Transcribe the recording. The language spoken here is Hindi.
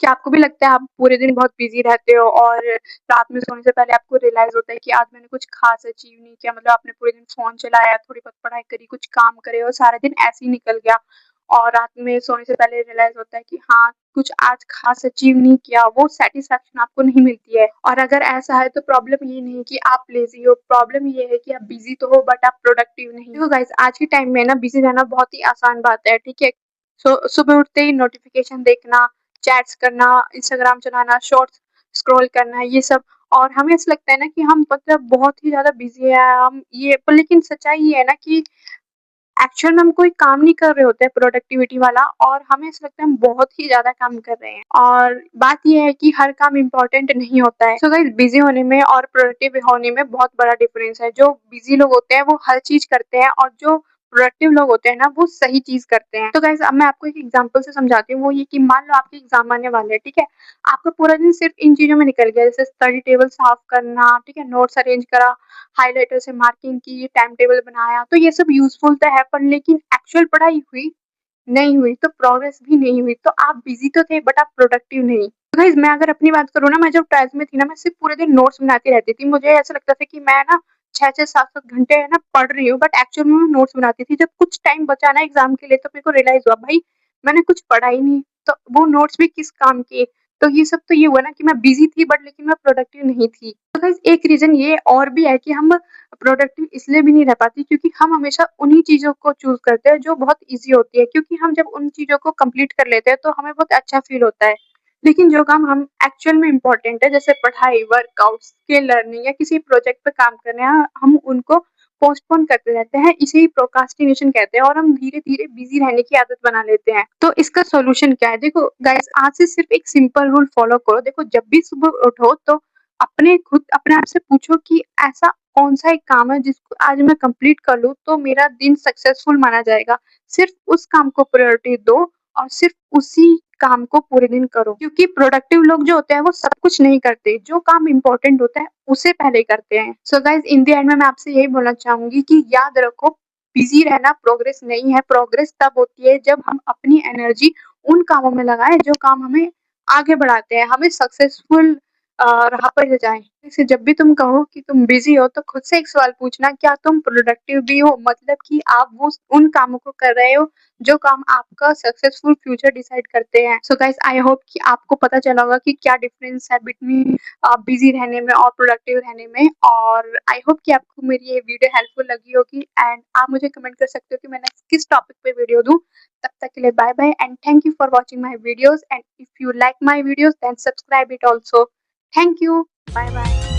क्या आपको भी लगता है आप पूरे दिन बहुत बिजी रहते हो और रात में सोने से पहले आपको रियलाइज होता है कि आज मैंने कुछ खास अचीव नहीं किया, मतलब आपने पूरे दिन फोन चलाया, थोड़ी बहुत पढ़ाई करी, कुछ काम करे और सारा दिन ऐसे ही निकल गया और रात में सोने से पहले रियलाइज होता है कि हाँ, कुछ आज खास अचीव नहीं किया, वो सेटिस्फेक्शन आपको नहीं मिलती है। और अगर ऐसा है तो प्रॉब्लम ये नहीं कि आप लेजी हो, प्रॉब्लम ये है कि आप बिजी तो हो बट आप प्रोडक्टिव नहीं। देखो गाइस, आज के टाइम में ना बिजी रहना बहुत ही आसान बात है, ठीक है। सुबह उठते ही नोटिफिकेशन देखना, चैट्स करना, इंस्टाग्राम चलाना, शॉर्ट्स स्क्रॉल करना, ये सब। और हमें ऐसा लगता है ना कि हम मतलब बहुत ही ज़्यादा बिज़ी हैं हम ये, पर लेकिन सच्चाई ये है ना कि एक्चुअल में हम कोई काम नहीं कर रहे होते हैं प्रोडक्टिविटी वाला, और हमें ऐसा लगता है हम बहुत ही ज़्यादा काम कर रहे हैं। और बात ये है कि हर काम इम्पोर्टेंट नहीं होता है। सो गाइस, बिज़ी होने में और प्रोडक्टिव होने में बहुत बड़ा डिफरेंस है। जो बिज़ी लोग होते हैं वो हर चीज़ करते हैं और जो प्रोडक्टिव लोग होते हैं ना वो सही चीज़ करते हैं। तो गाइस, अब मैं आपको एक एग्जांपल से समझाती हूँ। वो ये कि मान लो आपके एग्जाम आने वाले हैं, ठीक है। आपका पूरा दिन सिर्फ इन चीज़ों में निकल गया, जैसे स्टडी टेबल साफ करना, ठीक है, नोट्स अरेंज करा, हाइलाइटर से मार्किंग की, टाइम टेबल बनाया। तो ये सब यूजफुल तो है, पर लेकिन एक्चुअल पढ़ाई हुई नहीं हुई तो प्रोग्रेस भी नहीं हुई। तो आप बिजी तो थे बट आप प्रोडक्टिव नहीं। तो गाइस, मैं अगर अपनी बात करूँ ना, मैं जब 12th में थी ना, मैं सिर्फ पूरे दिन नोट्स बनाती रहती थी। मुझे ऐसा लगता था कि मैं ना 6-6 7-7 घंटे है ना पढ़ रही हूँ, बट एक्चुअल में मैं नोट्स बनाती थी। जब कुछ टाइम बचा ना एग्जाम के लिए तो मेरे को रियलाइज हुआ, भाई मैंने कुछ पढ़ा ही नहीं, तो वो नोट्स भी किस काम के। तो ये सब तो ये हुआ ना कि मैं बिजी थी बट लेकिन मैं प्रोडक्टिव नहीं थी। तो गाइस, एक रीजन ये और भी है कि हम प्रोडक्टिव इसलिए भी नहीं रह पाती क्योंकि हम हमेशा उन्हीं चीज़ों को चूज़ करते हैं जो बहुत ईज़ी होती है, क्योंकि हम जब उन चीज़ों को कंप्लीट कर लेते हैं तो हमें बहुत अच्छा फ़ील होता है। लेकिन जो काम हम एक्चुअल में इम्पोर्टेंट है, जैसे पढ़ाई, वर्कआउट, स्किल लर्निंग या किसी प्रोजेक्ट पे काम करने हैं, हम उनको पोस्टपोन करते रहते हैं। इसे ही प्रोक्रास्टिनेशन कहते हैं और हम धीरे-धीरे बिज़ी रहने की आदत बना लेते हैं। तो इसका सॉल्यूशन क्या है? देखो गाइस, आज से सिर्फ एक सिंपल रूल फॉलो करो। देखो, जब भी सुबह उठो तो अपने आप से पूछो कि ऐसा कौन-सा एक काम है जिसको आज मैं कंप्लीट कर लूँ तो मेरा दिन सक्सेसफुल माना जाएगा। सिर्फ उस काम को प्रायोरिटी दो और सिर्फ उसी काम को पूरे दिन करो, क्योंकि प्रोडक्टिव लोग जो होते हैं वो सब कुछ नहीं करते, जो काम इम्पोर्टेंट होता है उसे पहले करते हैं। So guys, in the end में मैं आपसे यही बोलना चाहूंगी कि याद रखो, बिजी रहना प्रोग्रेस नहीं है। प्रोग्रेस तब होती है जब हम अपनी एनर्जी उन कामों में लगाएं जो काम हमें आगे बढ़ाते हैं, हमें सक्सेसफुल राह पर ले जाएं। जैसे जब भी तुम कहो कि तुम बिजी हो तो खुद से एक सवाल पूछना, क्या तुम प्रोडक्टिव भी हो? मतलब कि आप वो उन कामों को कर रहे हो जो काम आपका सक्सेसफुल फ्यूचर डिसाइड करते हैं। सो गाइस, आई होप कि आपको पता चला होगा कि क्या डिफरेंस है बिटवीन बिजी रहने में और प्रोडक्टिव रहने में। और आई होप कि आपको मेरी ये वीडियो हेल्पफुल लगी होगी, एंड आप मुझे कमेंट कर सकते हो कि मैं नेक्स्ट किस टॉपिक पे वीडियो दूं। तब तक के लिए bye bye and thank you for watching my videos, and if you like my videos then subscribe it also. Thank you. Bye bye.